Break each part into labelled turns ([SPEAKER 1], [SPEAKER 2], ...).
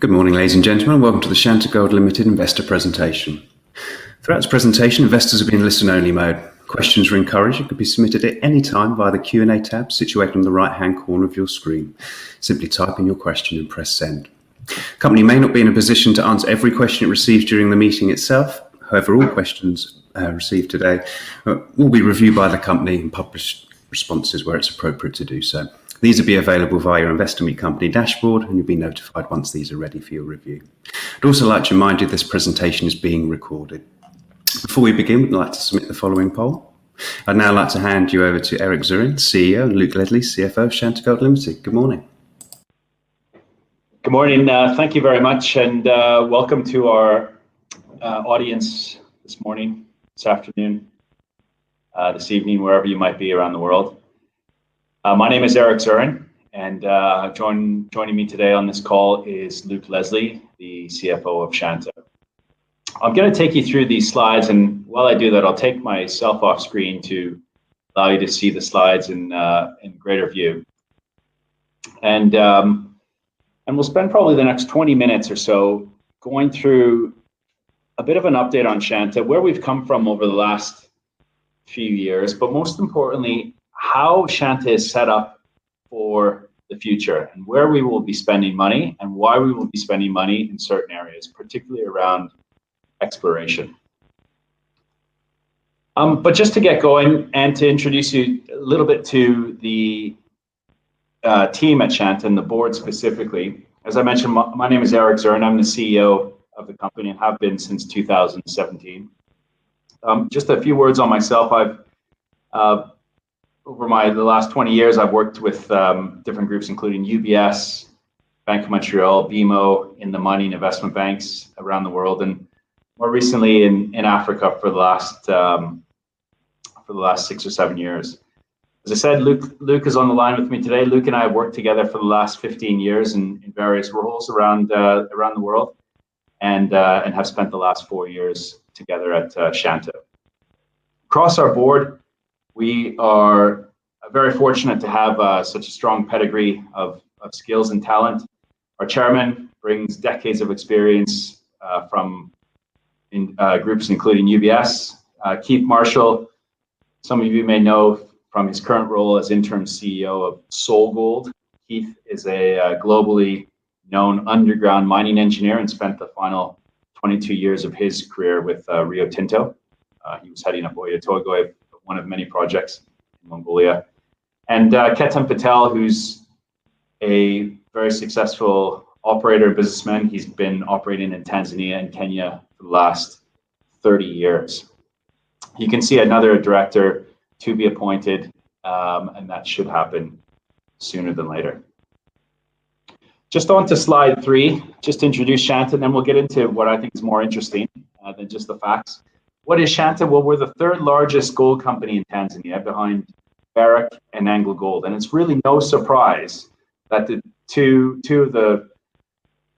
[SPEAKER 1] Good morning, ladies and gentlemen. Welcome to the SHANTA Gold Limited investor presentation. Throughout this presentation, investors have been in listen-only mode. Questions are encouraged and can be submitted at any time via the Q&A tab situated on the right-hand corner of your screen. Simply type in your question and press send. The company may not be in a position to answer every question it receives during the meeting itself. However, all questions received today will be reviewed by the company and published responses where it's appropriate to do so. These will be available via your Investor Meet Company dashboard, and you'll be notified once these are ready for your review. I'd also like to remind you this presentation is being recorded. Before we begin, we'd like to submit the following poll. I'd now like to hand you over to Eric Zurin, CEO, and Luke Leslie, CFO of SHANTA Gold Limited. Good morning.
[SPEAKER 2] Good morning. Thank you very much, and welcome to our audience this morning, this afternoon, this evening, wherever you might be around the world. My name is Eric Zurin, and joining me today on this call is Luke Leslie, the CFO of SHANTA. I'm going to take you through these slides, and while I do that, I'll take myself off screen to allow you to see the slides in greater view. And we'll spend probably the next 20 minutes or so going through a bit of an update on SHANTA, where we've come from over the last few years, but most importantly, how SHANTA is set up for the future and where we will be spending money and why we will be spending money in certain areas, particularly around exploration. But just to get going and to introduce you a little bit to the team at SHANTA and the board specifically. As I mentioned, my name is Eric Zurin. I'm the CEO of the company and have been since 2017. Just a few words on myself. Over the last 20 years, I've worked with different groups, including UBS, Bank of Montreal, BMO, in the mining investment banks around the world, and more recently in Africa for the last 6 or 7 years. As I said, Luke is on the line with me today. Luke and I have worked together for the last 15 years in various roles around the world, and have spent the last 4 years together at SHANTA. Across our board, we are very fortunate to have such a strong pedigree of skills and talent. Our chairman brings decades of experience from groups including UBS. Keith Marshall, some of you may know from his current role as interim CEO of SolGold. Keith is a globally known underground mining engineer and spent the final 22 years of his career with Rio Tinto. He was heading up Oyu Tolgoi, one of many projects in Mongolia. And Ketan Patel, who's a very successful operator and businessman. He's been operating in Tanzania and Kenya for the last 30 years. You can see another director to be appointed, and that should happen sooner than later. Just on to slide 3, just to introduce SHANTA, and then we'll get into what I think is more interesting than just the facts. What is SHANTA? Well, we're the third largest gold company in Tanzania, behind Barrick and AngloGold. And it's really no surprise that the two of the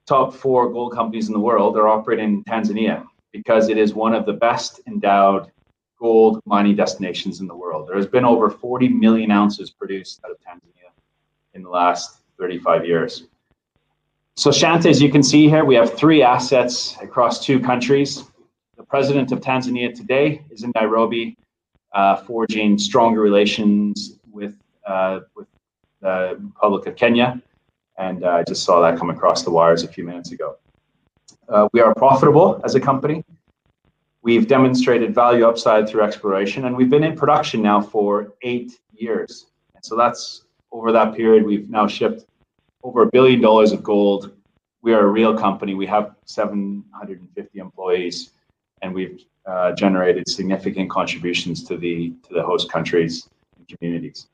[SPEAKER 2] top 4 gold companies in the world are operating in Tanzania, because it is one of the best endowed gold mining destinations in the world. There has been over 40 million ounces produced out of Tanzania in the last 35 years. So SHANTA, as you can see here, we have 3 assets across 2 countries. The president of Tanzania today is in Nairobi, forging stronger relations with the Republic of Kenya, and I just saw that come across the wires a few minutes ago. We are profitable as a company. We've demonstrated value upside through exploration, and we've been in production now for 8 years. And so that's over that period, we've now shipped over $1 billion of gold. We are a real company. We have 750 employees. And we've generated significant contributions to the host countries and communities.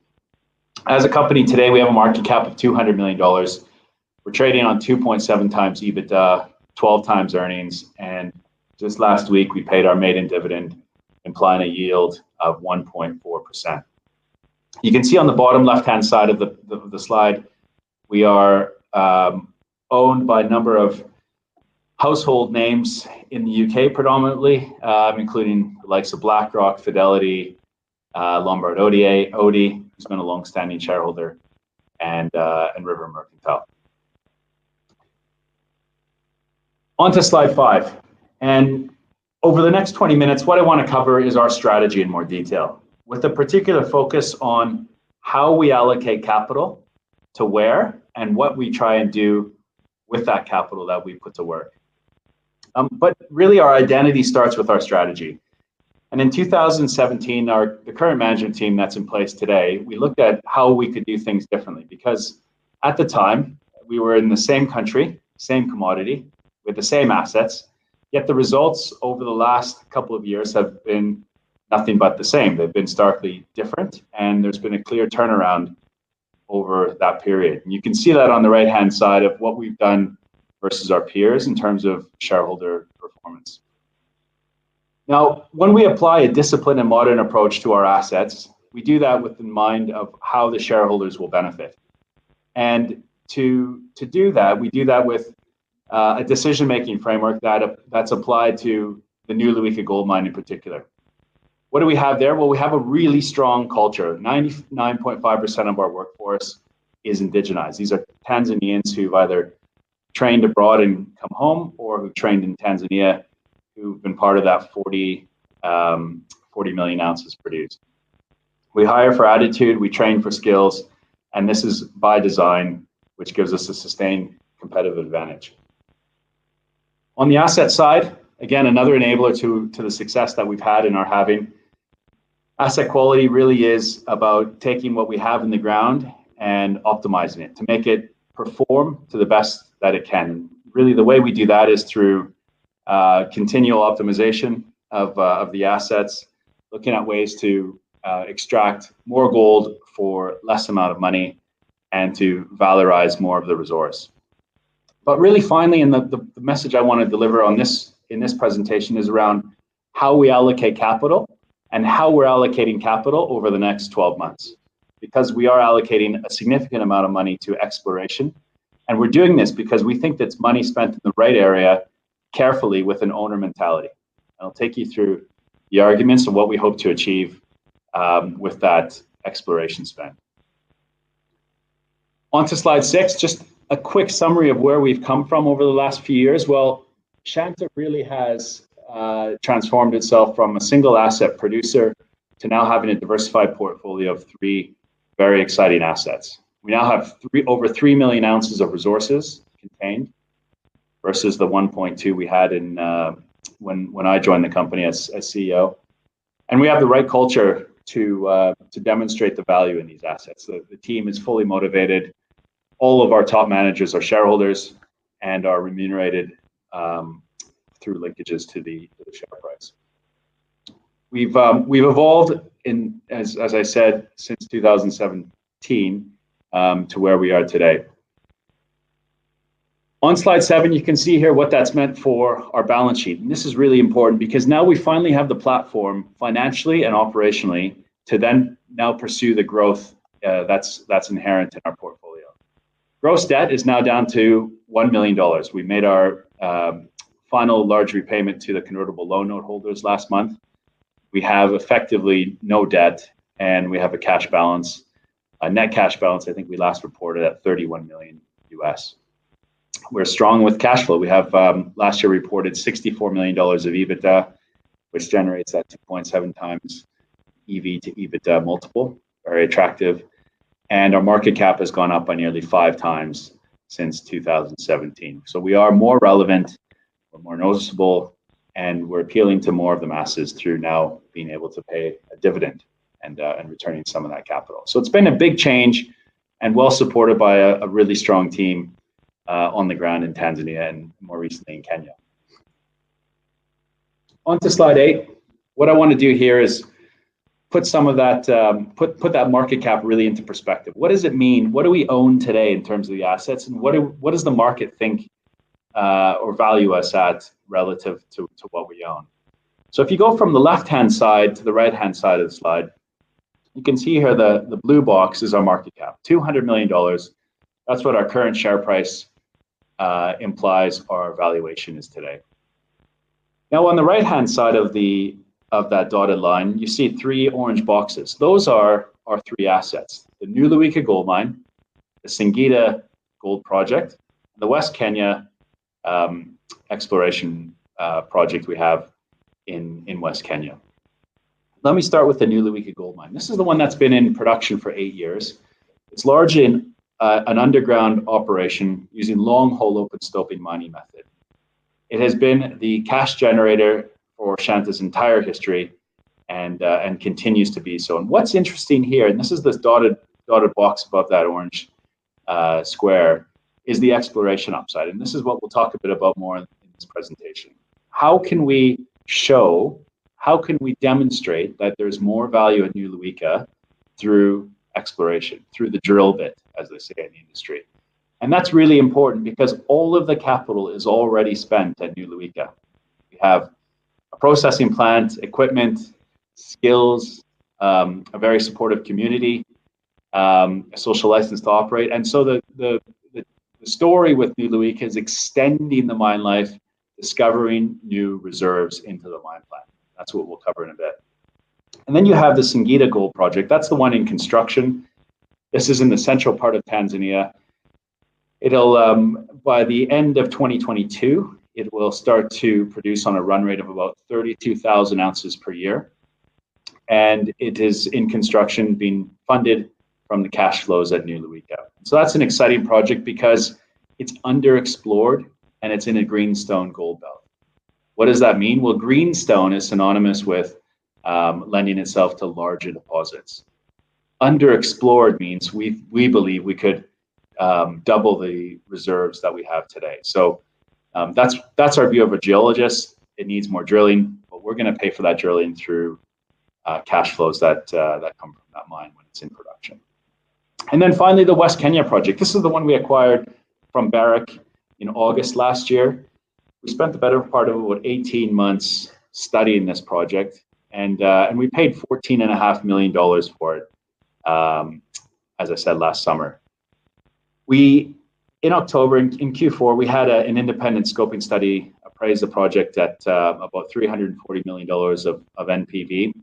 [SPEAKER 2] As a company today, we have a market cap of $200 million. We're trading on 2.7 times EBITDA, 12 times earnings, and just last week we paid our maiden dividend, implying a yield of 1.4%. You can see on the bottom left-hand side of the slide, we are owned by a number of household names in the UK predominantly, including the likes of BlackRock, Fidelity, Lombard Odi, who's been a long-standing shareholder, and River Mercantile. On to slide 5. And over the next 20 minutes, what I want to cover is our strategy in more detail, with a particular focus on how we allocate capital to where and what we try and do with that capital that we put to work. But really, our identity starts with our strategy. And in 2017, the current management team that's in place today, we looked at how we could do things differently, because at the time, we were in the same country, same commodity, with the same assets, yet the results over the last couple of years have been nothing but the same. They've been starkly different, and there's been a clear turnaround over that period. And you can see that on the right-hand side of what we've done versus our peers in terms of shareholder performance. Now, when we apply a disciplined and modern approach to our assets, we do that with in mind of how the shareholders will benefit. And to do that, we do that with a decision-making framework that's applied to the New Luika gold mine in particular. What do we have there? Well, we have a really strong culture. 99.5% of our workforce is indigenized. These are Tanzanians who've either trained abroad and come home, or who've trained in Tanzania, who've been part of that 40 million ounces produced. We hire for attitude, we train for skills, and this is by design, which gives us a sustained competitive advantage. On the asset side, again, another enabler to the success that we've had and are having. Asset quality really is about taking what we have in the ground and optimizing it to make it perform to the best that it can. Really, the way we do that is through continual optimization of the assets, looking at ways to extract more gold for less amount of money, and to valorize more of the resource. But really, finally, and the message I want to deliver on in this presentation is around how we allocate capital and how we're allocating capital over the next 12 months. Because we are allocating a significant amount of money to exploration, and we're doing this because we think that's money spent in the right area, carefully, with an owner mentality. I'll take you through the arguments and what we hope to achieve with that exploration spend. On to slide 6, just a quick summary of where we've come from over the last few years. Well, Shanta really has transformed itself from a single asset producer to now having a diversified portfolio of 3 very exciting assets. We now have over 3 million ounces of resources contained, versus the 1.2 we had in when I joined the company as CEO. And we have the right culture to demonstrate the value in these assets. The team is fully motivated. All of our top managers are shareholders and are remunerated through linkages to the share price. We've evolved as I said, since 2017 to where we are today. On slide 7, you can see here what that's meant for our balance sheet. And this is really important because now we finally have the platform financially and operationally to then now pursue the growth that's inherent in our portfolio. Gross debt is now down to $1 million. We made our final large repayment to the convertible loan note holders last month. We have effectively no debt, and we have a cash balance, a net cash balance, I think we last reported at $31 million US. We're strong with cash flow. We have last year reported $64 million of EBITDA, which generates that 2.7 times EV to EBITDA multiple, very attractive. And our market cap has gone up by nearly 5 times since 2017. So we are more relevant, we're more noticeable, and we're appealing to more of the masses through now being able to pay a dividend and returning some of that capital. So it's been a big change and well supported by a really strong team on the ground in Tanzania and more recently in Kenya. On to slide 8. What I want to do here is put some of that, put that market cap really into perspective. What does it mean? What do we own today in terms of the assets, and what does the market think or value us at relative to what we own? So if you go from the left-hand side to the right-hand side of the slide, you can see here the blue box is our market cap, $200 million. That's what our current share price implies our valuation is today. Now on the right-hand side of that dotted line, you see 3 orange boxes. Those are our 3 assets: the New Luika gold mine, the Singida gold project, the West Kenya exploration project we have in West Kenya. Let me start with the New Luika gold mine. This is the one that's been in production for 8 years. It's largely an underground operation using long hole open stoping mining method. It has been the cash generator for Shanta's entire history and continues to be so. And what's interesting here, and this is this dotted box above that orange square, is the exploration upside. And this is what we'll talk a bit about more in this presentation. How can we demonstrate that there's more value at New Luika through exploration, through the drill bit, as they say in the industry? And that's really important because all of the capital is already spent at New Luika. We have a processing plant, equipment, skills, a very supportive community, a social license to operate. And so the story with New Luika is extending the mine life, discovering new reserves into the mine plan. That's what we'll cover in a bit. And then you have the Singida Gold Project. That's the one in construction. This is in the central part of Tanzania. It'll, by the end of 2022, it will start to produce on a run rate of about 32,000 ounces per year. And it is in construction, being funded from the cash flows at New Luika. So that's an exciting project because it's underexplored and it's in a greenstone gold belt. What does that mean? Well, greenstone is synonymous with lending itself to larger deposits. Underexplored means we believe we could double the reserves that we have today. So that's our view of a geologist. It needs more drilling, but we're going to pay for that drilling through cash flows that come from that mine when it's in production. And then finally, the West Kenya project. This is the one we acquired from Barrick in August last year. We spent the better part of about 18 months studying this project, and we paid $14.5 million for it, as I said, last summer. In October, in Q4, we had an independent scoping study appraise the project at about $340 million of NPV.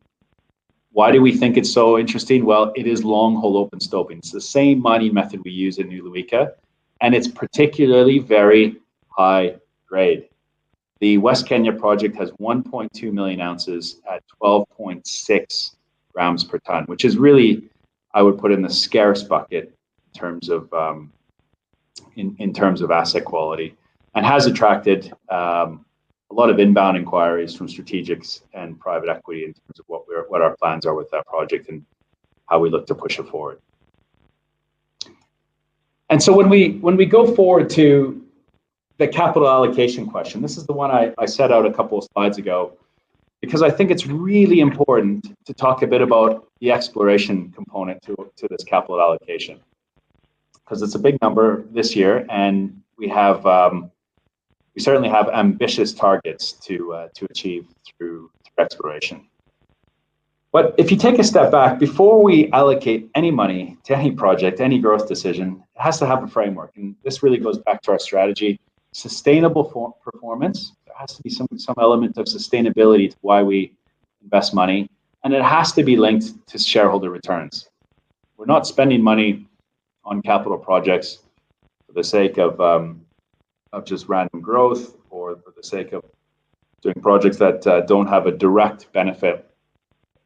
[SPEAKER 2] Why do we think it's so interesting? Well, it is long hole open stoping. It's the same mining method we use in New Luika, and it's particularly very high grade. The West Kenya project has 1.2 million ounces at 12.6 grams per ton, which is really, I would put in the scarce bucket in terms of in terms of asset quality, and has attracted a lot of inbound inquiries from strategics and private equity in terms of what our plans are with that project and how we look to push it forward. And so when we go forward to the capital allocation question, this is the one I set out a couple of slides ago, because I think it's really important to talk a bit about the exploration component to this capital allocation, because it's a big number this year, and we certainly have ambitious targets to achieve through exploration. But if you take a step back, before we allocate any money to any project, any growth decision, it has to have a framework. And this really goes back to our strategy: sustainable performance. There has to be some element of sustainability to why we invest money, and it has to be linked to shareholder returns. We're not spending money on capital projects for the sake of just random growth, or for the sake of doing projects that don't have a direct benefit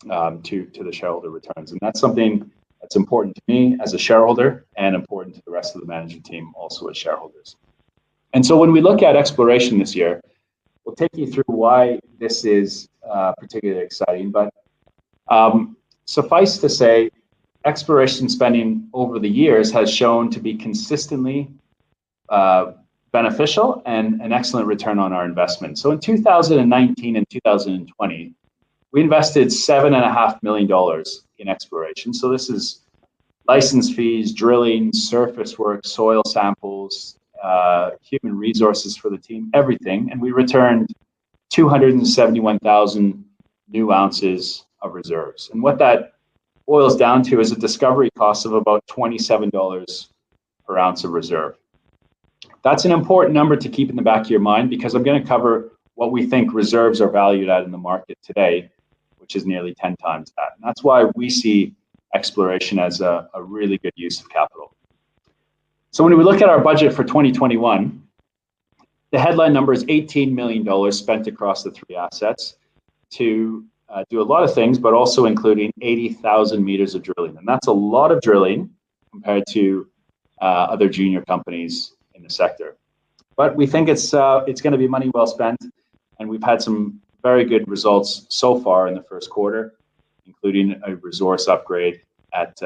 [SPEAKER 2] to the shareholder returns. And that's something that's important to me as a shareholder, and important to the rest of the management team also as shareholders. And so when we look at exploration this year, we'll take you through why this is particularly exciting. But suffice to say, exploration spending over the years has shown to be consistently beneficial and an excellent return on our investment. So in 2019 and 2020, we invested $7.5 million in exploration. So this is license fees, drilling, surface work, soil samples, human resources for the team, everything. And we returned 271,000 new ounces of reserves. And what that boils down to is a discovery cost of about $27 per ounce of reserve. That's an important number to keep in the back of your mind, because I'm going to cover what we think reserves are valued at in the market today, which is nearly 10 times that. And that's why we see exploration as a really good use of capital. So when we look at our budget for 2021, The headline number is $18 million spent across the three assets to do a lot of things, but also including 80,000 meters of drilling. And that's a lot of drilling compared to other junior companies in the sector. But we think it's going to be money well spent, and we've had some very good results so far in the first quarter, including a resource upgrade at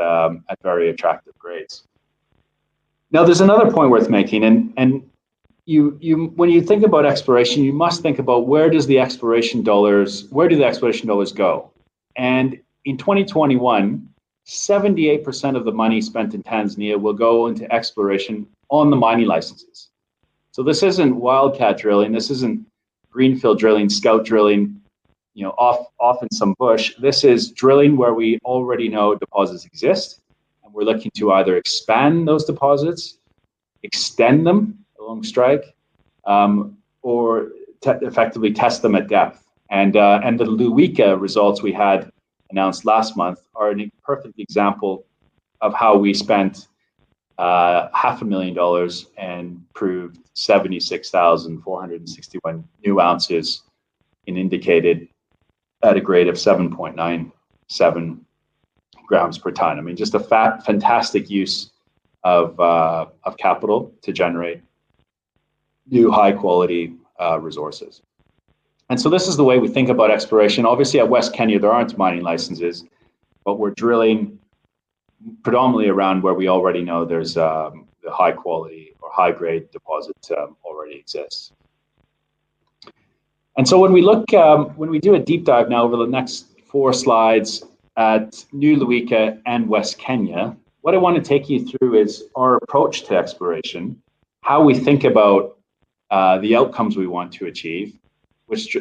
[SPEAKER 2] very attractive grades. Now, there's another point worth making, and you when you think about exploration, you must think about where do the exploration dollars go? And in 2021, 78% of the money spent in Tanzania will go into exploration on the mining licenses. So this isn't wildcat drilling, this isn't greenfield drilling, scout drilling, off in some bush. This is drilling where we already know deposits exist, and we're looking to either expand those deposits, extend them along strike, or effectively test them at depth. And the Luika results we had announced last month are a perfect example of how we spent $500,000 and proved 76,461 new ounces in indicated at a grade of 7.97 grams per ton. I mean, just a fantastic use of capital to generate new high quality resources. And so this is the way we think about exploration. Obviously at West Kenya, there aren't mining licenses, but we're drilling predominantly around where we already know there's the high quality or high grade deposit already exists. And so when we look, when we do a deep dive now over the next 4 slides at New Luika and West Kenya, what I want to take you through is our approach to exploration, how we think about the outcomes we want to achieve, which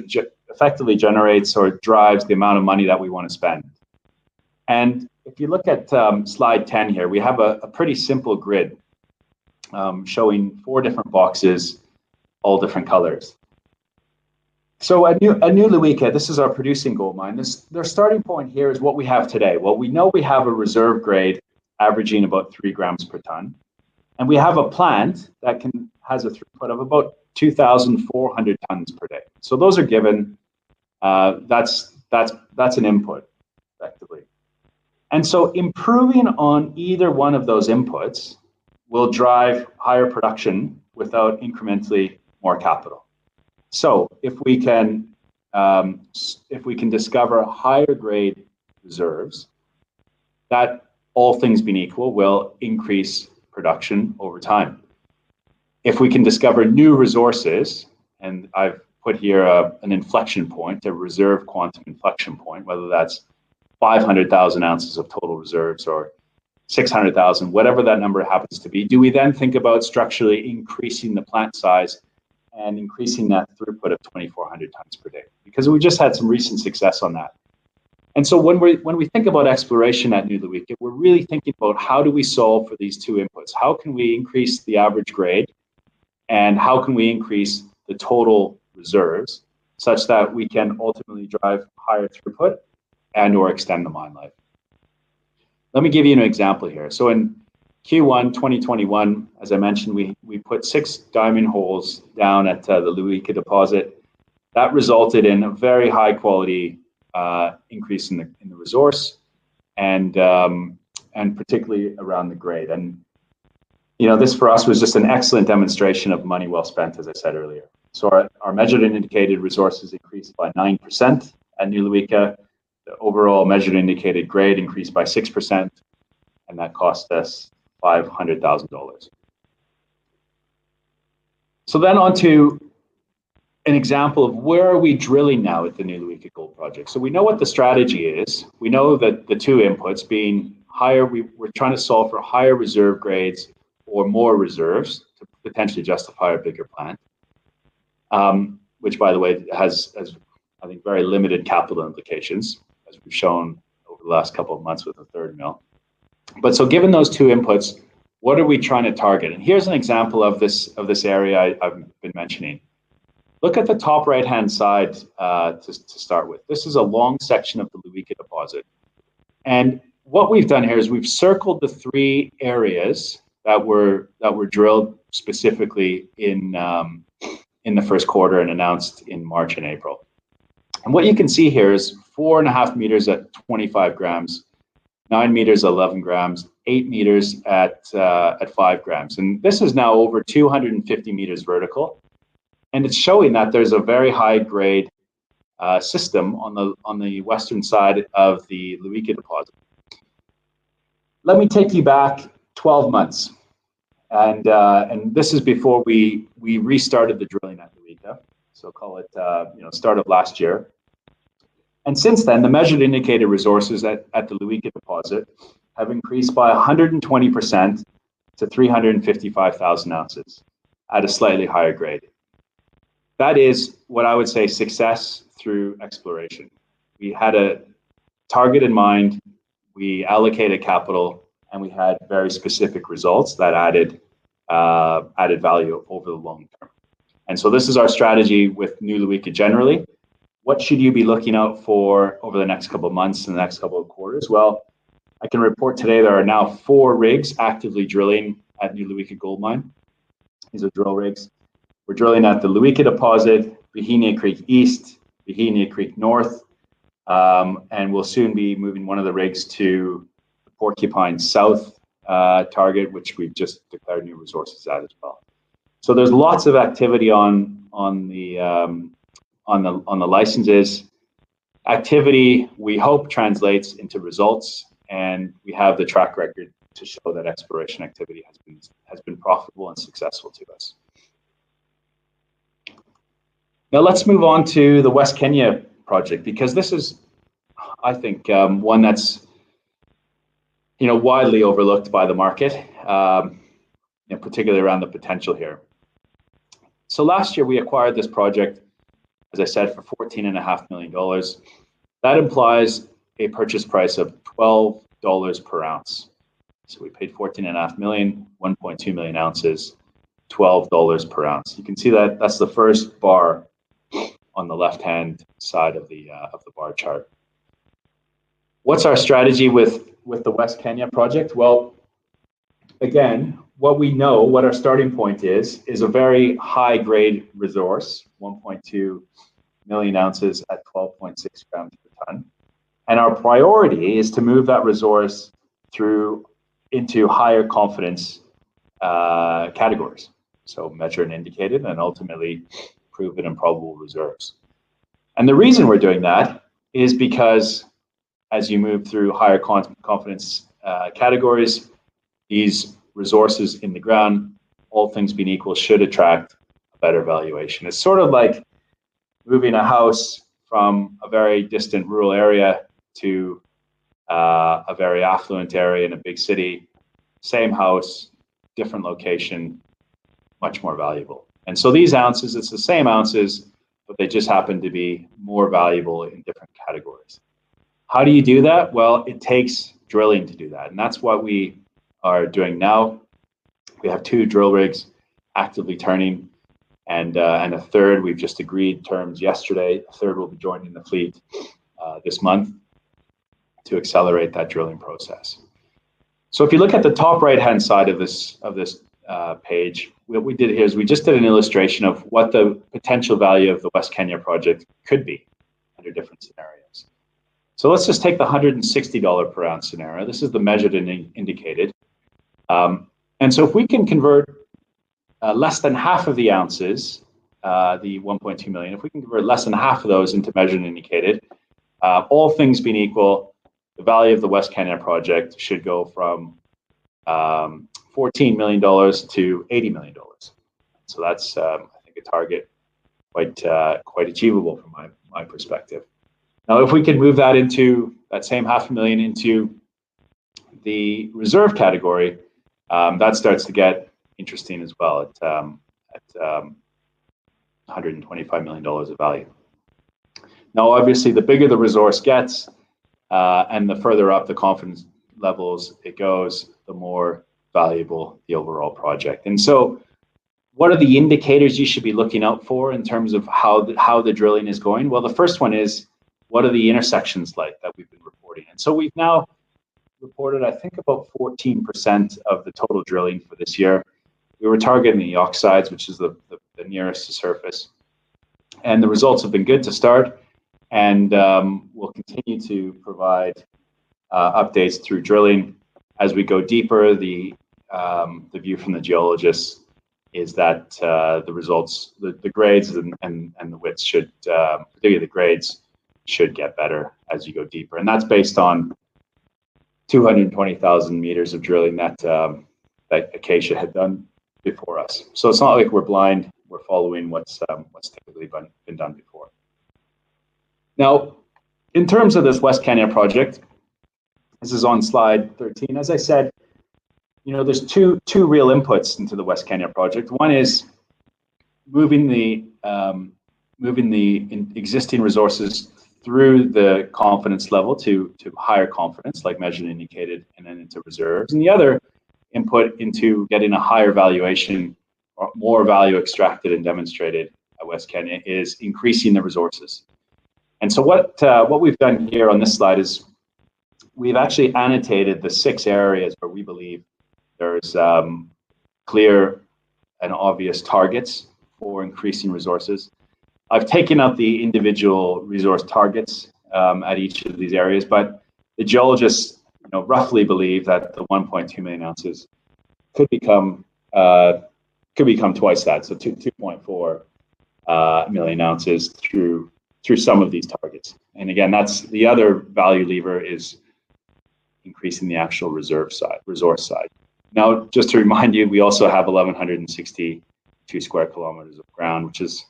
[SPEAKER 2] effectively generates or drives the amount of money that we want to spend. And if you look at slide 10 here, we have a pretty simple grid showing 4 different boxes, all different colors. So at New Luika, this is our producing gold mine. Their starting point here is what we have today. Well, we know we have a reserve grade averaging about 3 grams per ton, and we have a plant that has a throughput of about 2,400 tons per day. So those are given. That's an input, effectively. And so improving on either one of those inputs will drive higher production without incrementally more capital. So if we can discover higher grade reserves, that, all things being equal, will increase production over time. If we can discover new resources, and I've put here an inflection point, a reserve quantum inflection point, whether that's 500,000 ounces of total reserves or 600,000, whatever that number happens to be, do we then think about structurally increasing the plant size and increasing that throughput of 2,400 tons per day? Because we just had some recent success on that. And so when we think about exploration at New Luika, we're really thinking about how do we solve for these 2 inputs? How can we increase the average grade, and how can we increase the total reserves such that we can ultimately drive higher throughput and or extend the mine life? Let me give you an example here. So in Q1 2021, as I mentioned, we put 6 diamond holes down at the Luika deposit. That resulted in a very high quality increase in the resource, and particularly around the grade. And this for us was just an excellent demonstration of money well spent, as I said earlier. So our measured and indicated resources increased by 9% at New Luika. The overall measured and indicated grade increased by 6%, and that cost us $500,000. So then on to an example of where are we drilling now at the New Luika Gold Project. So we know what the strategy is. We know that the 2 inputs being higher, we're trying to solve for higher reserve grades or more reserves to potentially justify a bigger plant, which, by the way, has I think very limited capital implications, as we've shown over the last couple of months with the 3rd mill. But so given those 2 inputs, what are we trying to target? And here's an example of this area I've been mentioning. Look at the top right-hand side to start with. This is a long section of the Luika deposit. And what we've done here is we've circled the 3 areas that were drilled specifically in in the first quarter and announced in March and April. And what you can see here is 4.5 meters at 25 grams, 9 meters, 11 grams, 8 meters at 5 grams. And this is now over 250 meters vertical. And it's showing that there's a very high grade system on the western side of the Luika deposit. Let me take you back 12 months. And this is before we restarted the drilling at Luika. So call it start of last year. And since then, the measured indicated resources at the Luika deposit have increased by 120% to 355,000 ounces at a slightly higher grade. That is what I would say success through exploration. We had a target in mind, we allocated capital, and we had very specific results that added value over the long term. And so this is our strategy with New Luika generally. What should you be looking out for over the next couple of months and the next couple of quarters? Well, I can report today there are now 4 rigs actively drilling at New Luika Gold Mine. These are drill rigs. We're drilling at the Luika deposit, Bohemia Creek East, Bohemia Creek North, and we'll soon be moving one of the rigs to the Porcupine South target, which we've just declared new resources at as well. So there's lots of activity on the licenses. Activity, we hope, translates into results, and we have the track record to show that exploration activity has been profitable and successful to us. Now let's move on to the West Kenya project, because this is, I think, one that's widely overlooked by the market, particularly around the potential here. So last year we acquired this project, as I said, for $14.5 million. That implies a purchase price of $12 per ounce. So we paid $14.5 million, 1.2 million ounces, $12 per ounce. You can see that that's the first bar on the left-hand side of the bar chart. What's our strategy with the West Kenya project? Well, again, what we know, what our starting point is a very high-grade resource, 1.2 million ounces at 12.6 grams per ton. And our priority is to move that resource into higher confidence categories. So measured and indicated, and ultimately proven and probable reserves. And the reason we're doing that is because as you move through higher confidence categories, these resources in the ground, all things being equal, should attract a better valuation. It's sort of like moving a house from a very distant rural area to a very affluent area in a big city. Same house, different location, much more valuable. And so these ounces, it's the same ounces, but they just happen to be more valuable in different categories. How do you do that? Well, it takes drilling to do that. And that's what we are doing now. We have 2 drill rigs actively turning, and a third, we've just agreed terms yesterday. A third will be joining the fleet this month to accelerate that drilling process. So if you look at the top right-hand side of this page, what we did here is we just did an illustration of what the potential value of the West Kenya project could be under different scenarios. So let's just take the $160 per ounce scenario. This is the measured and indicated. And so if we can convert less than half of the ounces, the 1.2 million, if we can convert less than half of those into measured and indicated, all things being equal, the value of the West Kenya project should go from $14 million to $80 million. So that's, I think, a target quite achievable from my perspective. Now, if we could move that into that same $500,000 into the reserve category, that starts to get interesting as well at $125 million of value. Now, obviously, the bigger the resource gets, and the further up the confidence levels it goes, the more valuable the overall project. And so, what are the indicators you should be looking out for in terms of how the drilling is going? Well, the first one is, what are the intersections like that we've been reporting? And so we've now reported, I think, about 14% of the total drilling for this year We were targeting the oxides, which is the nearest to surface. And the results have been good to start, and we'll continue to provide updates through drilling as we go deeper. The view from the geologists is that the results, the grades and the widths should, particularly the grades, should get better as you go deeper. And that's based on 220,000 meters of drilling that Acacia had done before us. So it's not like we're blind. We're following what's typically been done before. Now, in terms of this West Kenya project, this is on slide 13. As I said, there's two real inputs into the West Kenya project. One is moving the existing resources through the confidence level to higher confidence, like measured and indicated, and then into reserves. And the other input into getting a higher valuation or more value extracted and demonstrated at West Kenya is increasing the resources. And so what we've done here on this slide is we've actually annotated the 6 areas where we believe there's clear and obvious targets for increasing resources. I've taken out the individual resource targets at each of these areas, but the geologists roughly believe that the 1.2 million ounces could become twice that, so 2.4 million ounces through some of these targets. And again, that's the other value lever, is increasing the actual resource side. Now, just to remind you, we also have 1,162 square kilometers of ground, which is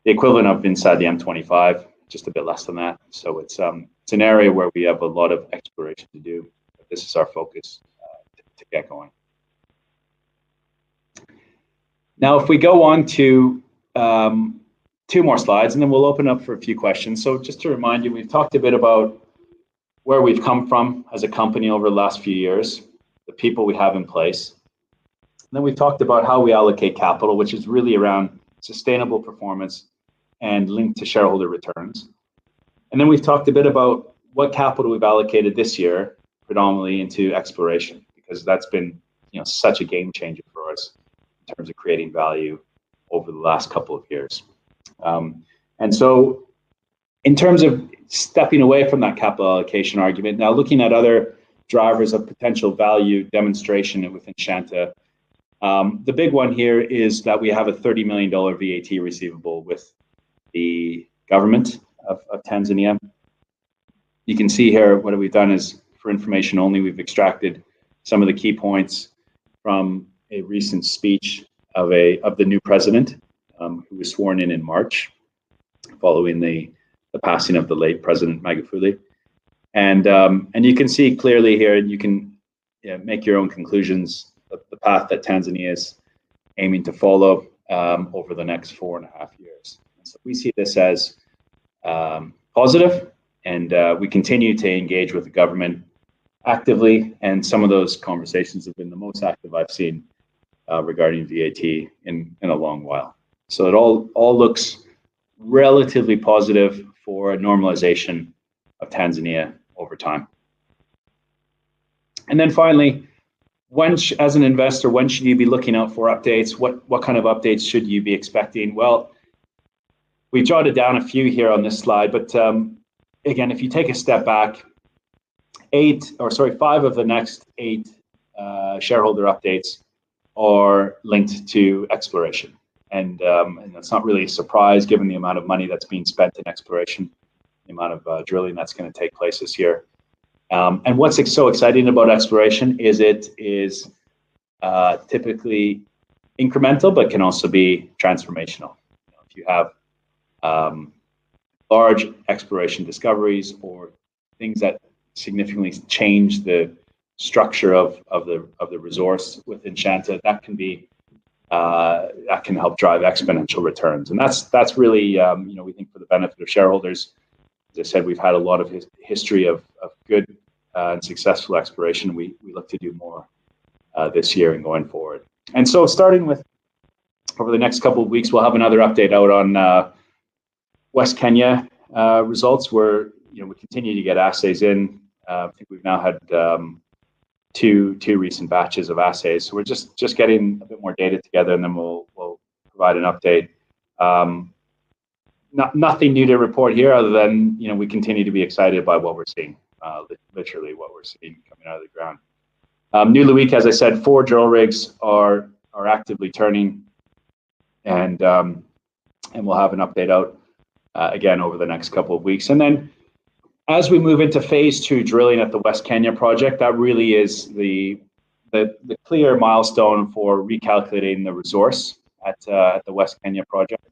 [SPEAKER 2] the equivalent of inside the M25, just a bit less than that. So it's an area where we have a lot of exploration to do. But this is our focus to get going. Now, if we go on to 2 more slides, and then we'll open up for a few questions. So just to remind you, we've talked a bit about where we've come from as a company over the last few years, the people we have in place. And then we've talked about how we allocate capital, which is really around sustainable performance and linked to shareholder returns. And then we've talked a bit about what capital we've allocated this year, predominantly into exploration, because that's been such a game changer for us in terms of creating value over the last couple of years. And so in terms of stepping away from that capital allocation argument, now looking at other drivers of potential value demonstration within Shanta, the big one here is that we have a $30 million VAT receivable with the government of Tanzania. You can see here what we've done is, for information only, we've extracted some of the key points from a recent speech of the new president, who was sworn in March, following the passing of the late President Magufuli. And you can see clearly here, and you can make your own conclusions, the path that Tanzania is aiming to follow over the next 4.5 years. So we see this as positive, and we continue to engage with the government actively, and some of those conversations have been the most active I've seen regarding VAT in a long while. So it all looks relatively positive for a normalization of Tanzania over time. And then finally, as an investor, when should you be looking out for updates? What kind of updates should you be expecting? Well, we jotted down a few here on this slide, but again, if you take a step back, 5 of the next 8 shareholder updates are linked to exploration. And that's not really a surprise given the amount of money that's being spent in exploration, the amount of drilling that's going to take place this year. And what's so exciting about exploration is it is typically incremental, but can also be transformational. If you have large exploration discoveries or things that significantly change the structure of the resource within Shanta, that can help drive exponential returns. And that's really we think for the benefit of shareholders. As I said, we've had a lot of history of good and successful exploration. We look to do more this year and going forward. And so starting with over the next couple of weeks, we'll have another update out on West Kenya results, where we continue to get assays in. I think we've now had two recent batches of assays. So we're just getting a bit more data together, and then we'll provide an update. Nothing new to report here, other than we continue to be excited by what we're seeing. Literally, what we're seeing coming out of the ground. New Luik, as I said, 4 drill rigs are actively turning, and we'll have an update out again over the next couple of weeks. And then as we move into phase 2 drilling at the West Kenya project, that really is the clear milestone for recalculating the resource at the West Kenya project.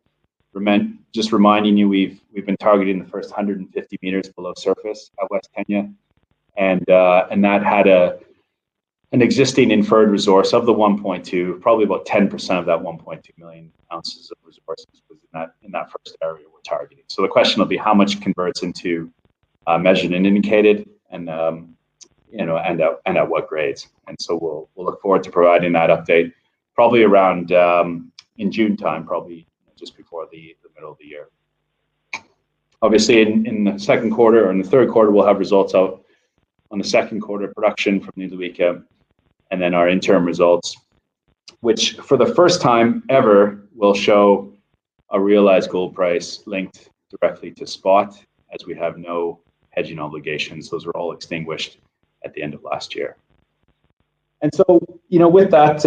[SPEAKER 2] Just reminding you, we've been targeting the first 150 meters below surface at West Kenya, and that had an existing inferred resource of the 1.2, probably about 10% of that 1.2 million ounces of resources was in that first area we're targeting. So the question will be how much converts into measured and indicated, and at what grades. And so we'll look forward to providing that update probably around in June time, probably just before the middle of the year. Obviously, in the second quarter or in the third quarter, we'll have results out on the second quarter production from New Luik, and then our interim results, which for the first time ever will show a realized gold price linked directly to spot, as we have no hedging obligations. Those were all extinguished at the end of last year. And so, with that,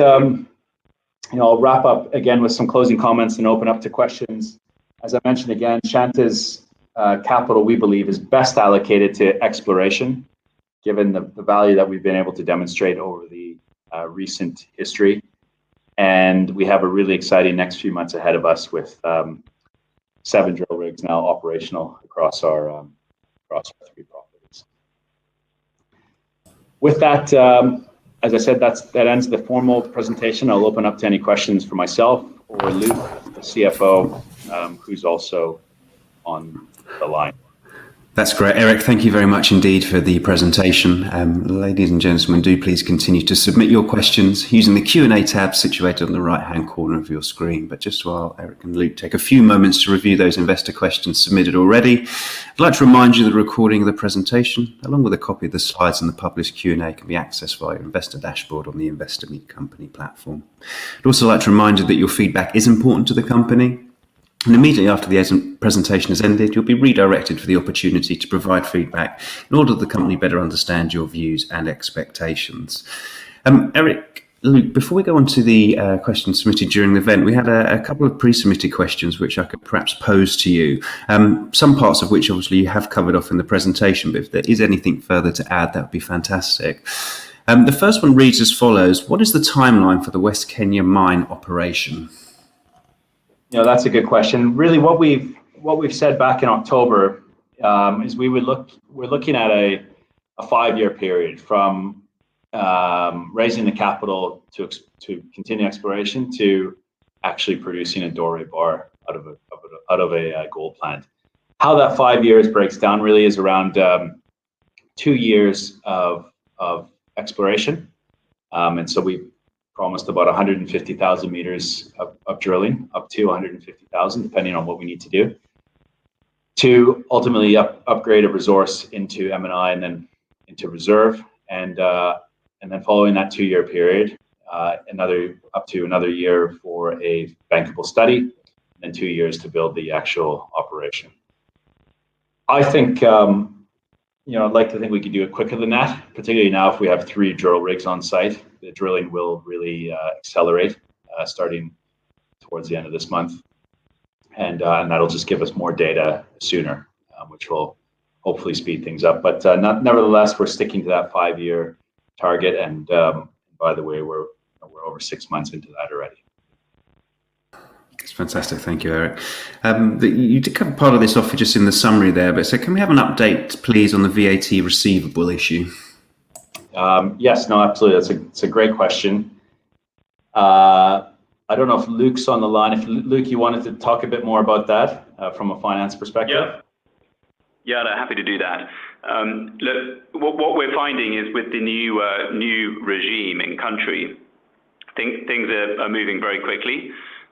[SPEAKER 2] I'll wrap up again with some closing comments and open up to questions. As I mentioned again, Shanta's capital, we believe, is best allocated to exploration, given the value that we've been able to demonstrate over the recent history. And we have a really exciting next few months ahead of us with 7 drill rigs now operational across our 3 properties. With that, as I said, that ends the formal presentation. I'll open up to any questions for myself or Luke, the CFO, who's also on the line.
[SPEAKER 1] That's great. Eric, thank you very much indeed for the presentation. Ladies and gentlemen, do please continue to submit your questions using the Q&A tab situated on the right-hand corner of your screen. But just while Eric and Luke take a few moments to review those investor questions submitted already, I'd like to remind you that the recording of the presentation, along with a copy of the slides and the published Q&A, can be accessed via your investor dashboard on the Investor Meet Company platform. I'd also like to remind you that your feedback is important to the company. And immediately after the presentation has ended, you'll be redirected for the opportunity to provide feedback in order that the company better understand your views and expectations. Eric, Luke, before we go on to the questions submitted during the event, we had a couple of pre-submitted questions which I could perhaps pose to you, some parts of which obviously you have covered off in the presentation, but if there is anything further to add, that would be fantastic. The first one reads as follows: what is the timeline for the West Kenya mine operation?
[SPEAKER 2] That's a good question. Really, what we've said back in October is we're looking at a 5-year period from raising the capital to continue exploration to actually producing a doré bar out of a gold plant. How that 5 years breaks down really is around 2 years of exploration, and so we promised about 150,000 meters of drilling, up to 150,000, depending on what we need to do, to ultimately upgrade a resource into M&I and then into reserve, and then following that 2-year period, up to another year for a bankable study, and 2 years to build the actual operation. I think, I'd like to think we could do it quicker than that, particularly now if we have 3 drill rigs on site. The drilling will really accelerate starting towards the end of this month, and that'll just give us more data sooner, which will hopefully speed things up. But nevertheless, we're sticking to that 5-year target, and by the way, we're over 6 months into that already.
[SPEAKER 1] That's fantastic. Thank you, Eric. You did cover part of this off just in the summary there, but so can we have an update, please, on the VAT receivable issue?
[SPEAKER 2] Yes, no, absolutely. That's a great question. I don't know if Luke's on the line. If Luke, you wanted to talk a bit more about that from a finance perspective?
[SPEAKER 3] Yeah, no, happy to do that. Look, what we're finding is with the new regime in country, things are moving very quickly.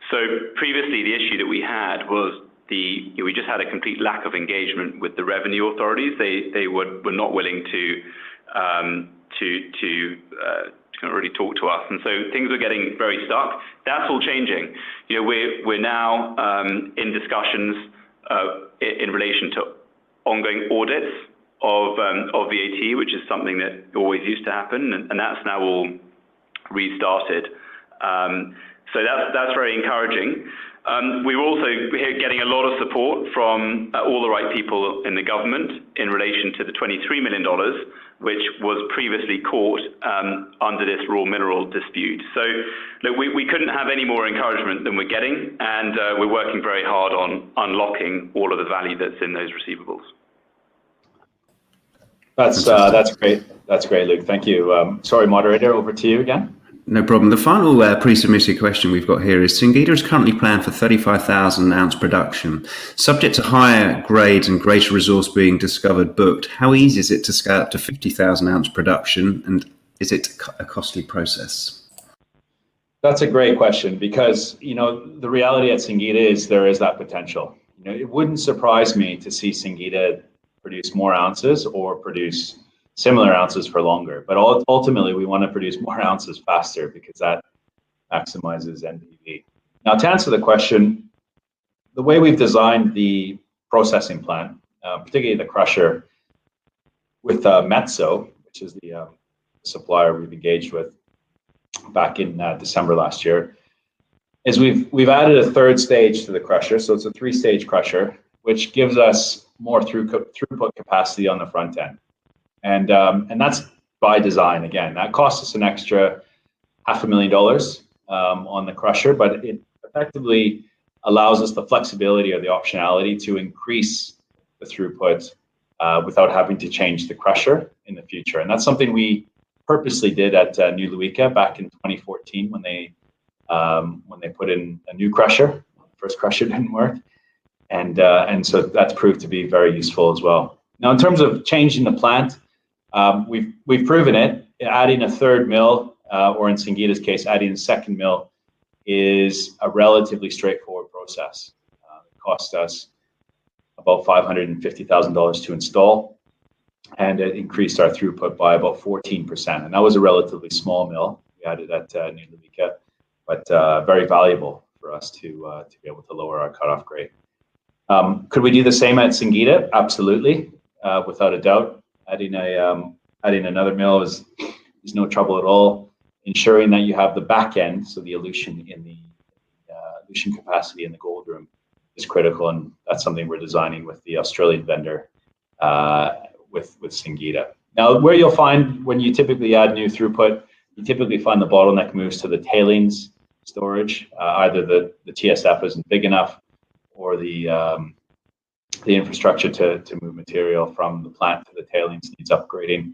[SPEAKER 3] So previously, the issue that we had was we just had a complete lack of engagement with the revenue authorities. They were not willing to to really talk to us. And so things were getting very stuck. That's all changing. We're now in discussions in relation to ongoing audits of VAT, which is something that always used to happen, and that's now all restarted. So that's very encouraging. We were also getting a lot of support from all the right people in the government in relation to the $23 million, which was previously caught under this raw mineral dispute. So look, we couldn't have any more encouragement than we're getting, and we're working very hard on unlocking all of the value that's in those receivables.
[SPEAKER 2] That's great. That's great, Luke. Thank you. Sorry, moderator, over to you again.
[SPEAKER 1] No problem. The final pre-submitted question we've got here is: Singita is currently planned for 35,000 ounce production. Subject to higher grades and greater resource being discovered booked, how easy is it to scale up to 50,000 ounce production, and is it a costly process?
[SPEAKER 2] That's a great question, because the reality at Singita is there is that potential. It wouldn't surprise me to see Singita produce more ounces or produce similar ounces for longer, but ultimately we want to produce more ounces faster, because that maximizes NPV. Now, to answer the question, the way we've designed the processing plant, particularly the crusher with Metso, which is the supplier we've engaged with back in December last year, is we've added a third stage to the crusher. So it's a 3-stage crusher, which gives us more throughput capacity on the front end. And that's by design. Again, that costs us an extra $500,000 on the crusher, but it effectively allows us the flexibility or the optionality to increase the throughput without having to change the crusher in the future. And that's something we purposely did at New Luica back in 2014 when they put in a new crusher. The first crusher didn't work, and so that's proved to be very useful as well. Now, in terms of changing the plant, we've proven it. Adding a third mill, or in Singita's case, adding a second mill, is a relatively straightforward process. It cost us about $550,000 to install, and it increased our throughput by about 14%. And that was a relatively small mill we added at New Luica, but very valuable for us to be able to lower our cutoff grade. Could we do the same at Singita? Absolutely, without a doubt. Adding another mill is no trouble at all. Ensuring that you have the back end, so the elution in the elution capacity in the gold room, is critical, and that's something we're designing with the Australian vendor with Singita. Now, where you'll find when you typically add new throughput, you typically find the bottleneck moves to the tailings storage. Either the TSF isn't big enough, or the infrastructure to move material from the plant to the tailings needs upgrading.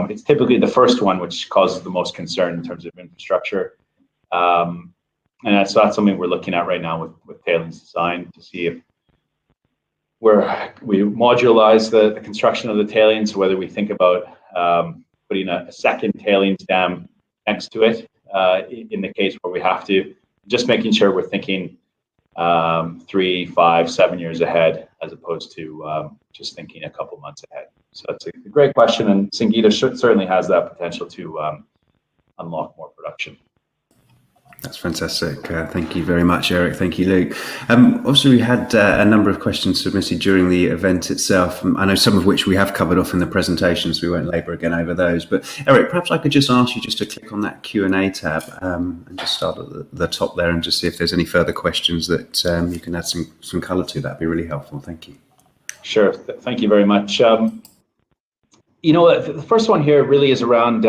[SPEAKER 2] It's typically the first one which causes the most concern in terms of infrastructure. And that's something we're looking at right now with tailings design, to see if we modularize the construction of the tailings, whether we think about putting a second tailings dam next to it in the case where we have to, just making sure we're thinking 3, 5, 7 years ahead, as opposed to just thinking a couple months ahead. So that's a great question, and Singita certainly has that potential to unlock more production.
[SPEAKER 1] That's fantastic. Thank you very much, Eric. Thank you, Luke. Obviously, we had a number of questions submitted during the event itself. I know some of which we have covered off in the presentation, so we won't labour again over those. But Eric, perhaps I could just ask you just to click on that Q&A tab and just start at the top there and just see if there's any further questions that you can add some colour to. That'd be really helpful. Thank you.
[SPEAKER 2] Sure. Thank you very much. The first one here really is around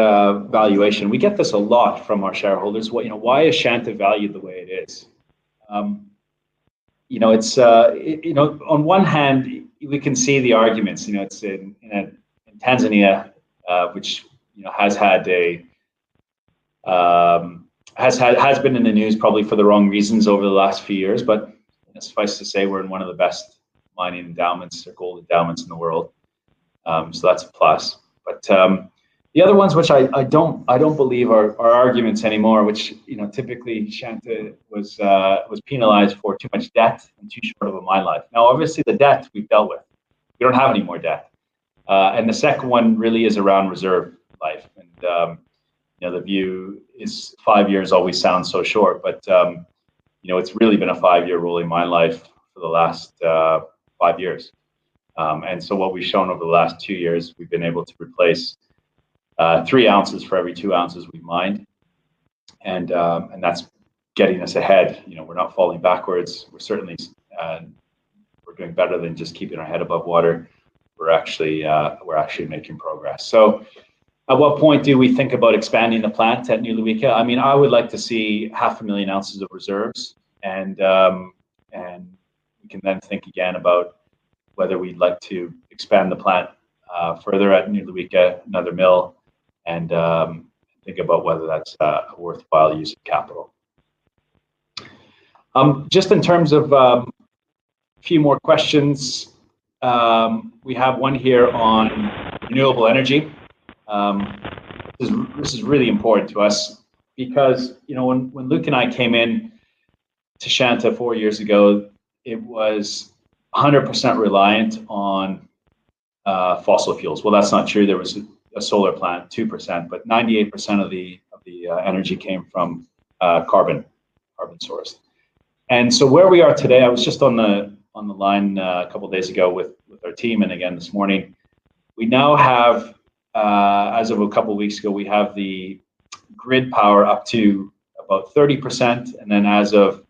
[SPEAKER 2] valuation. We get this a lot from our shareholders. Why is Shanta valued the way it is? It's on one hand, we can see the arguments. It's in Tanzania, which has been in the news probably for the wrong reasons over the last few years. But suffice to say, we're in one of the best mining endowments or gold endowments in the world. So that's a plus. But the other ones, which I don't believe are arguments anymore, which typically Shanta was penalized for too much debt and too short of a mine life. Now, obviously, the debt we've dealt with. We don't have any more debt. And the second one really is around reserve life. And the view is 5 years always sounds so short, but it's really been a 5-year rolling mine life for the last 5 years. And so what we've shown over the last 2 years, we've been able to replace 3 ounces for every 2 ounces we mined, and that's getting us ahead. We're not falling backwards. We're certainly we're doing better than just keeping our head above water. We're actually making progress. So, at what point do we think about expanding the plant at New Luika? I mean, I would like to see 500,000 ounces of reserves, and we can then think again about whether we'd like to expand the plant further at New Luika, another mill, and think about whether that's a worthwhile use of capital. Just in terms of a few more questions, we have one here on renewable energy. This is really important to us because when Luke and I came in to Shanta 4 years ago, it was 100% reliant on fossil fuels. Well, that's not true. There was a solar plant, 2%, but 98% of the energy came from carbon source. And so where we are today, I was just on the line a couple of days ago with our team, and again this morning, we now have, as of a couple of weeks ago, we have the grid power up to about 30%, and then as of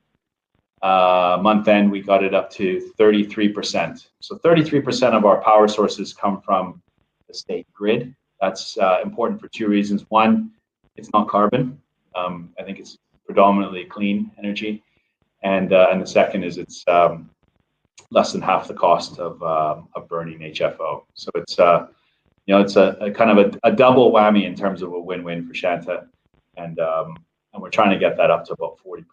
[SPEAKER 2] month end, we got it up to 33%. So 33% of our power sources come from the state grid. That's important for 2 reasons. One, it's not carbon. I think it's predominantly clean energy, and the second is it's less than half the cost of burning HFO. So it's it's a kind of a double whammy in terms of a win-win for Shanta, and we're trying to get that up to about 40%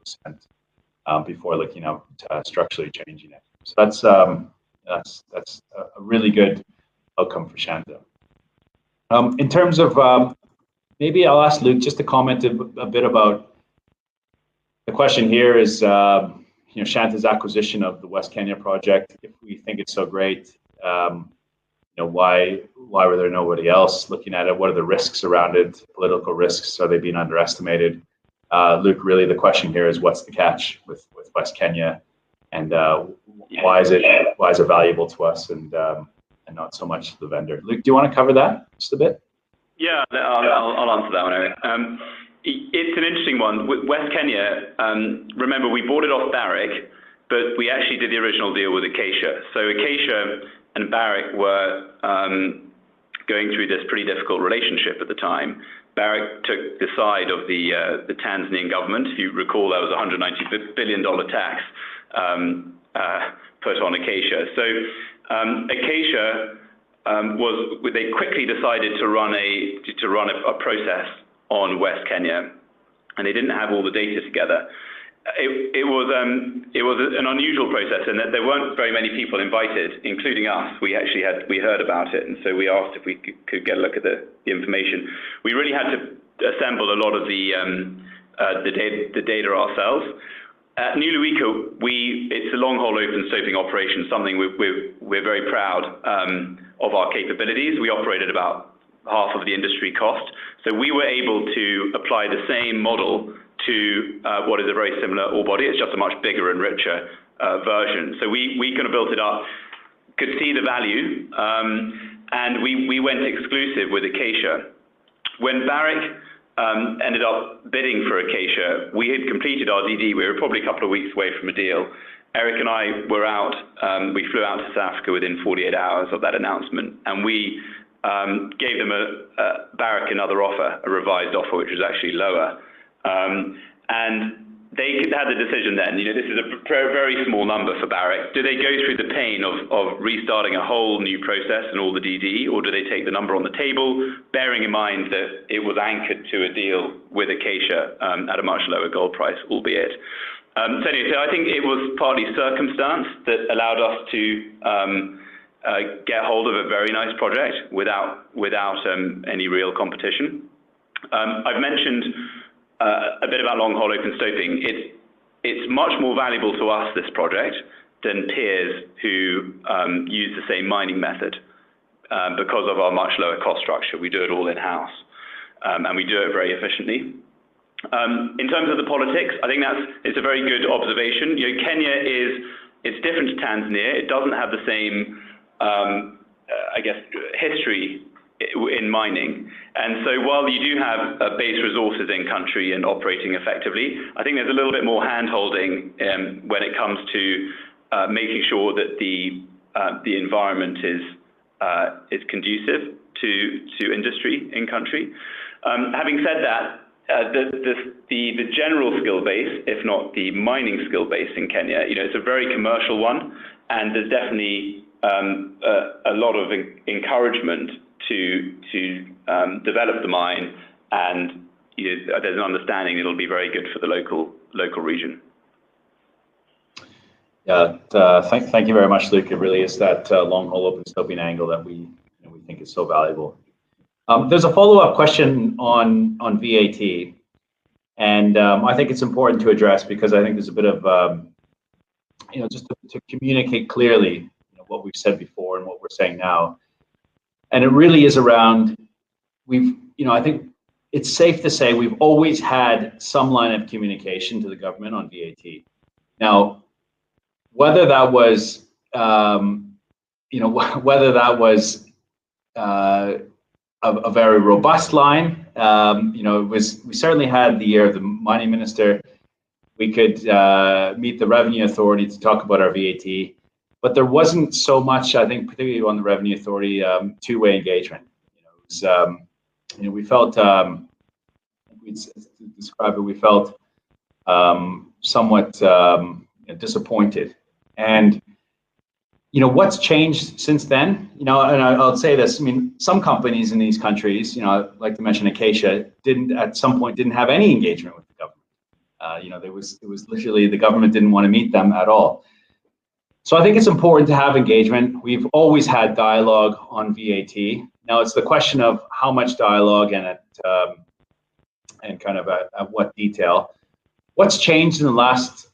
[SPEAKER 2] before looking at structurally changing it. So that's a really good outcome for Shanta. In terms of maybe I'll ask Luke just to comment a bit about the question here is Shanta's acquisition of the West Kenya project. If we think it's so great, why were there nobody else looking at it? What are the risks around it? Political risks, are they being underestimated? Luke, really the question here is what's the catch with West Kenya, and why is it valuable to us and not so much to the vendor? Luke, do you want to cover that just a bit?
[SPEAKER 3] Yeah, I'll answer that one, Eric. It's an interesting one. With West Kenya, remember we bought it off Barrick, but we actually did the original deal with Acacia. So Acacia and Barrick were going through this pretty difficult relationship at the time. Barrick took the side of the Tanzanian government. If you recall, there was a $190 billion tax put on Acacia. So Acacia they quickly decided to run a process on West Kenya, and they didn't have all the data together. It was an unusual process in that there weren't very many people invited, including us. We heard about it, and so we asked if we could get a look at the information. We really had to assemble a lot of the data ourselves. At New Luika, it's a long-hole open stoping operation, something we're very proud of our capabilities. We operated about half of the industry cost, so we were able to apply the same model to what is a very similar ore body. It's just a much bigger and richer version. So we kind of built it up, could see the value, and we went exclusive with Acacia. When Barrick ended up bidding for Acacia, we had completed our DD. We were probably a couple of weeks away from a deal. Eric and I were out. We flew out to South Africa within 48 hours of that announcement, and we gave them Barrick another offer, a revised offer, which was actually lower. And they had the decision then, this is a very small number for Barrick. Do they go through the pain of restarting a whole new process and all the DD, or do they take the number on the table, bearing in mind that it was anchored to a deal with Acacia at a much lower gold price, albeit? So I think it was partly circumstance that allowed us to get hold of a very nice project without any real competition. I've mentioned a bit about long hole open stoping. It's much more valuable to us, this project, than peers who use the same mining method. because of our much lower cost structure. We do it all in-house, and we do it very efficiently. In terms of the politics, I think it's a very good observation. Kenya it's different to Tanzania. It doesn't have the same, history in mining. And so while you do have base resources in country and operating effectively, I think there's a little bit more hand-holding when it comes to making sure that the environment is conducive to industry in country. Having said that, the general skill base, if not the mining skill base in Kenya, it's a very commercial one, and there's definitely a lot of encouragement to develop the mine, and there's an understanding it'll be very good for the local region.
[SPEAKER 2] Yeah, thank you very much, Luke. It really is that long hole open stoping angle that we think is so valuable. There's a follow-up question on VAT, and I think it's important to address because I think there's a bit of just to communicate clearly what we've said before and what we're saying now. And it really is around, I think it's safe to say we've always had some line of communication to the government on VAT. Now, whether that was, a very robust line, we certainly had the year of the mining minister. We could meet the revenue authority to talk about our VAT. But there wasn't so much, I think, particularly on the Revenue Authority, two-way engagement. We felt, we'd describe it, we felt somewhat disappointed. And what's changed since then? And I'll say this. I mean, some companies in these countries, I'd like to mention Acacia, at some point didn't have any engagement with the government. It was literally the government didn't want to meet them at all. So I think it's important to have engagement. We've always had dialogue on VAT. Now it's the question of how much dialogue and kind of at what detail. What's changed in the last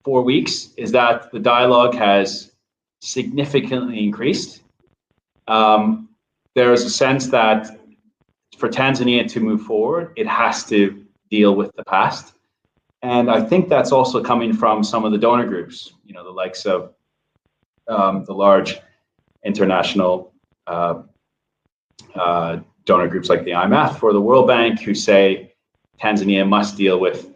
[SPEAKER 2] 4 weeks is that the dialogue has significantly increased. There is a sense that for Tanzania to move forward, it has to deal with the past. And I think that's also coming from some of the donor groups, the likes of the large international donor groups like the IMF or the World Bank, who say Tanzania must deal with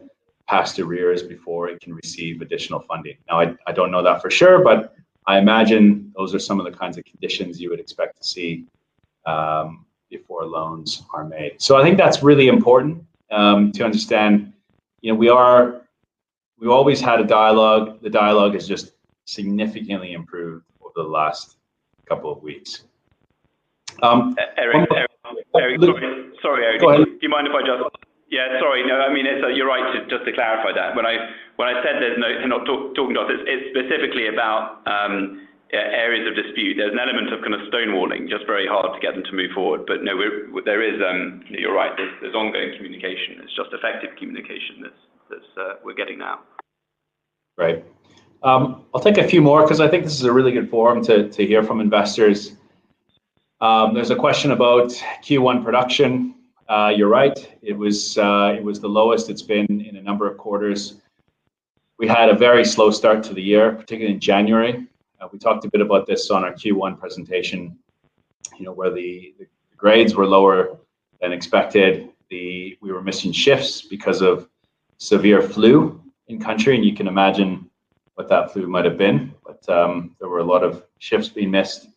[SPEAKER 2] past arrears before it can receive additional funding. Now, I don't know that for sure, but I imagine those are some of the kinds of conditions you would expect to see before loans are made. So I think that's really important to understand. We've always had a dialogue. The dialogue has just significantly improved over the last couple of weeks.
[SPEAKER 3] Eric, sorry, Eric. Do you mind if I just? Yeah, sorry. No, I mean, you're right. Just to clarify that, when I said there's not talking to us, it's specifically about areas of dispute. There's an element of kind of stonewalling, just very hard to get them to move forward. But no, there is. You're right. There's ongoing communication. It's just effective communication that's we're getting now. Right.
[SPEAKER 2] I'll take a few more because I think this is a really good forum to hear from investors. There's a question about Q1 production. You're right. It was the lowest it's been in a number of quarters. We had a very slow start to the year, particularly in January. We talked a bit about this on our Q1 presentation, where the grades were lower than expected. We were missing shifts because of severe flu in country, and you can imagine what that flu might have been. But there were a lot of shifts being missed.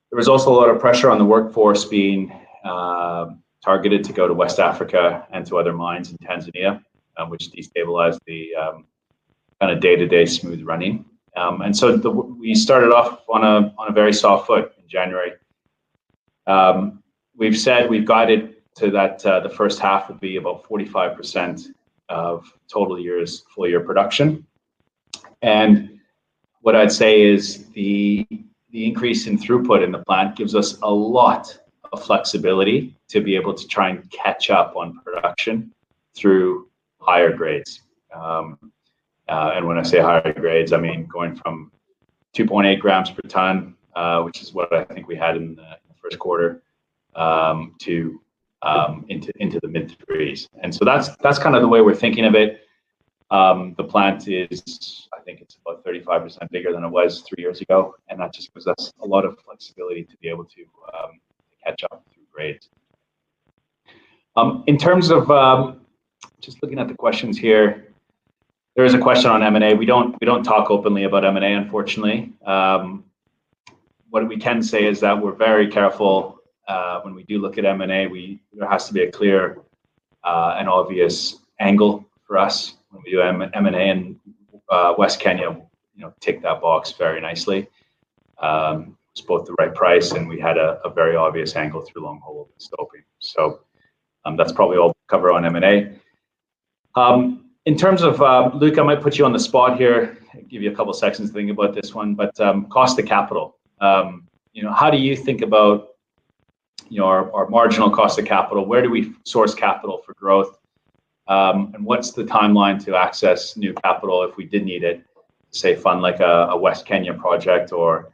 [SPEAKER 2] There was also a lot of pressure on the workforce being targeted to go to West Africa and to other mines in Tanzania, which destabilized the kind of day-to-day smooth running. And so we started off on a very soft foot in January. We've guided to that the first half would be about 45% of total full year production. And what I'd say is the increase in throughput in the plant gives us a lot of flexibility to be able to try and catch up on production through higher grades. And when I say higher grades, I mean going from 2.8 grams per ton which is what I think we had in the first quarter, to into the mid threes. And so that's kind of the way we're thinking of it. The plant is, I think it's about 35% bigger than it was 3 years ago, and that just gives us a lot of flexibility to be able to catch up through grades. In terms of just looking at the questions here, there is a question on M&A. We don't talk openly about M&A, unfortunately. What we can say is that we're very careful when we do look at M&A. There has to be a clear and obvious angle for us when we do M&A, and West Kenya, tick that box very nicely. It's both the right price, and we had a very obvious angle through long hole stoping. So that's probably all we'll cover on M&A. In terms of Luke, I might put you on the spot here, give you a couple seconds to think about this one, but cost of capital. How do you think about our marginal cost of capital? Where do we source capital for growth? And what's the timeline to access new capital if we did need it, say fund like a West Kenya project, or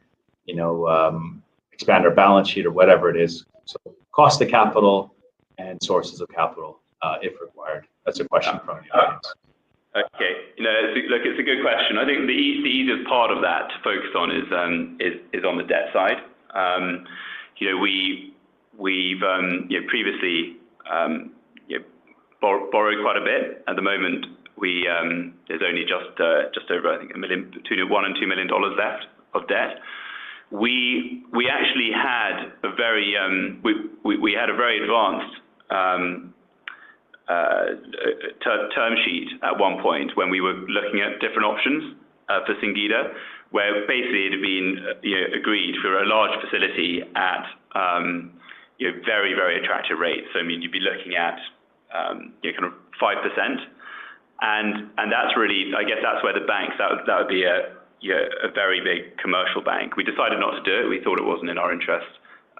[SPEAKER 2] expand our balance sheet, or whatever it is? So cost of capital and sources of capital, if required. That's a question from the audience.
[SPEAKER 3] Okay, look, it's a good question. I think the easiest part of that to focus on is on the debt side. We've previously borrowed quite a bit. At the moment, there's only just over, I think, between $1 and $2 million left of debt. We actually had a very advanced term sheet at one point when we were looking at different options for Singida, where basically it had been agreed for a large facility at very, very attractive rates. So I mean, you'd be looking at kind of 5%, and that's really, I guess that's where the banks, that would be a very big commercial bank. We decided not to do it. We thought it wasn't in our interest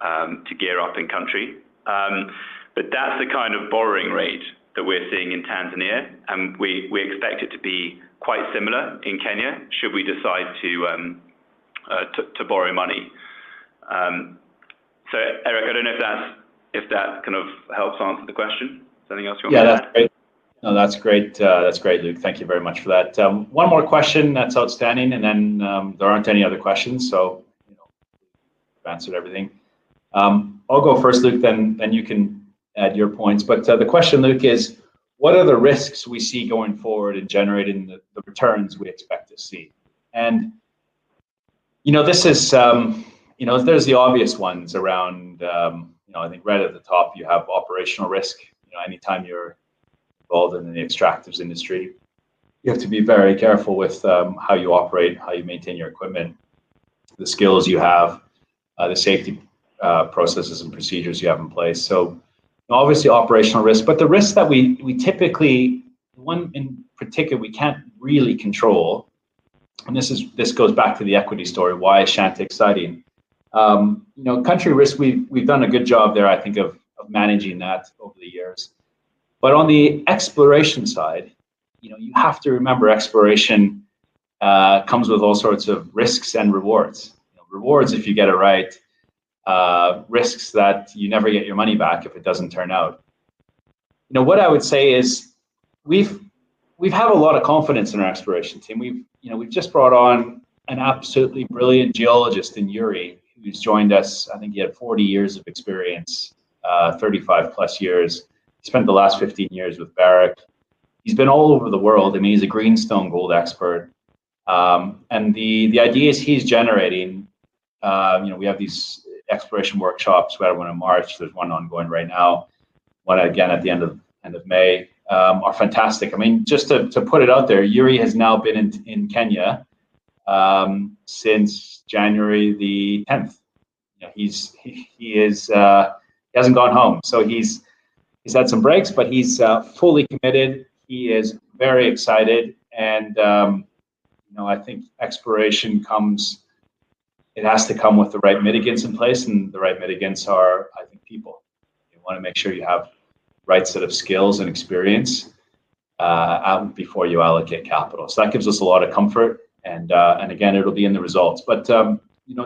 [SPEAKER 3] to gear up in country. But that's the kind of borrowing rate that we're seeing in Tanzania, and we expect it to be quite similar in Kenya should we decide to borrow money. So Eric, I don't know if that kind of helps answer the question. Anything else you want to add?
[SPEAKER 2] That's great. No, that's great. That's great, Luke. Thank you very much for that. One more question that's outstanding, and then there aren't any other questions, so we've answered everything. I'll go first, Luke, then you can add your points. But the question, Luke, is what are the risks we see going forward in generating the returns we expect to see? And this is there's the obvious ones around. I think right at the top you have operational risk. Anytime you're involved in the extractives industry, you have to be very careful with how you operate, how you maintain your equipment, the skills you have, the safety processes and procedures you have in place. So obviously operational risk, but the risks that we typically, one in particular we can't really control, and this goes back to the equity story. Why is Shanta exciting? Country risk, we've done a good job there, I think, of managing that over the years. But on the exploration side, you have to remember exploration comes with all sorts of risks and rewards. Rewards if you get it right, risks that you never get your money back if it doesn't turn out. What I would say is we've had a lot of confidence in our exploration team. We've just brought on an absolutely brilliant geologist in Yuri, who's joined us. I think he had 40 years of experience, 35 plus years. He spent the last 15 years with Barrick. He's been all over the world. I mean, he's a greenstone gold expert. And the ideas he's generating, we have these exploration workshops. We had one in March. There's one ongoing right now. One again at the end of May. Are fantastic. I mean, just to put it out there, Yuri has now been in Kenya since January the 10th. He hasn't gone home. So he's had some breaks, but he's fully committed. He is very excited, and I think exploration has to come with the right mitigants in place, and the right mitigants are, I think, people. You want to make sure you have the right set of skills and experience before you allocate capital. So that gives us a lot of comfort, and again, it'll be in the results. But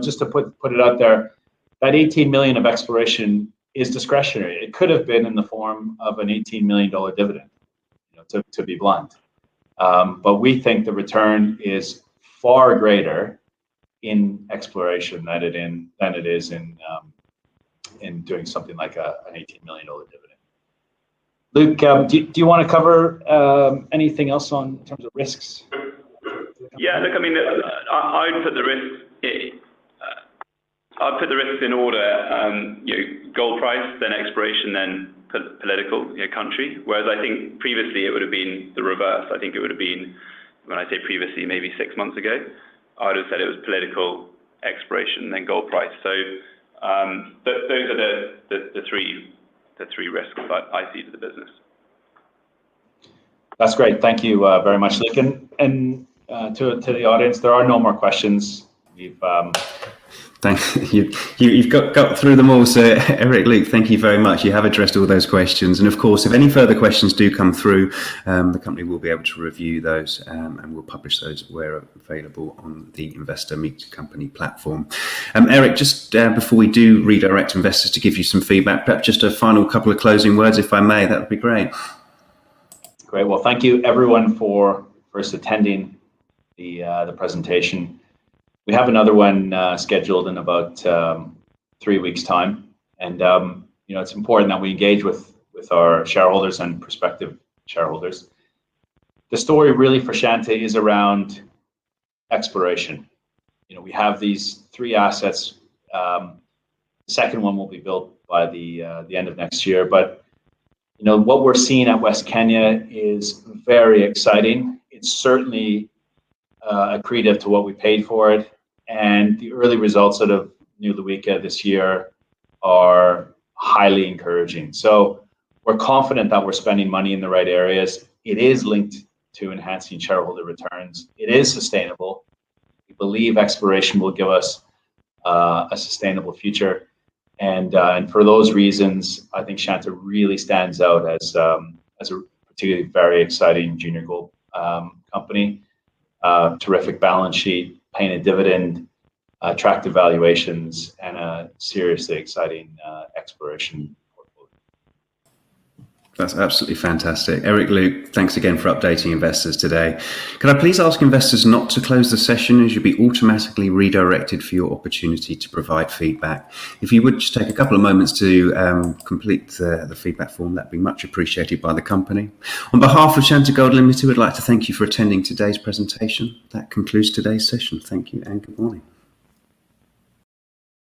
[SPEAKER 2] just to put it out there, that 18 million of exploration is discretionary. It could have been in the form of an $18 million dividend, to be blunt. But we think the return is far greater in exploration than it is in doing something like an $18 million dividend. Luke, do you want to cover anything else in terms of risks?
[SPEAKER 3] Yeah, look, I mean, I'd put the risks. I'd put the risks in order. Gold price, then exploration, then political country. Whereas I think previously it would have been the reverse. I think it would have been, when I say previously, maybe 6 months ago, I would have said it was political, exploration, then gold price. So those are the three risks that I see to the business.
[SPEAKER 2] That's great. Thank you very much, Luke. And to the audience, there are no more questions.
[SPEAKER 1] Thank you. You've got through them all. So, Eric, Luke, thank you very much. You have addressed all those questions. And of course, if any further questions do come through, the company will be able to review those and we'll publish those where available on the Investor Meet Company platform. Eric, just before we do redirect investors to give you some feedback, perhaps just a final couple of closing words, if I may, that would be great.
[SPEAKER 2] Great. Well, thank you everyone for first attending the presentation. We have another one scheduled in about 3 weeks' time, and it's important that we engage with our shareholders and prospective shareholders. The story really for Shanta is around exploration. We have these 3 assets. The second one will be built by the end of next year, but what we're seeing at West Kenya is very exciting. It's certainly accretive to what we paid for it. And the early results out of New Luika this year are highly encouraging. So we're confident that we're spending money in the right areas. It is linked to enhancing shareholder returns. It is sustainable. We believe exploration will give us a sustainable future. And for those reasons, I think Shanta really stands out as a particularly very exciting junior gold company. Terrific balance sheet, paying a dividend, attractive valuations, and a seriously exciting exploration portfolio.
[SPEAKER 1] That's absolutely fantastic. Eric, Luke, thanks again for updating investors today. Can I please ask investors not to close the session, as you'll be automatically redirected for your opportunity to provide feedback. If you would just take a couple of moments to complete the feedback form, that'd be much appreciated by the company. On behalf of Shanta Gold Limited, we'd like to thank you for attending today's presentation. That concludes today's session. Thank you and good morning.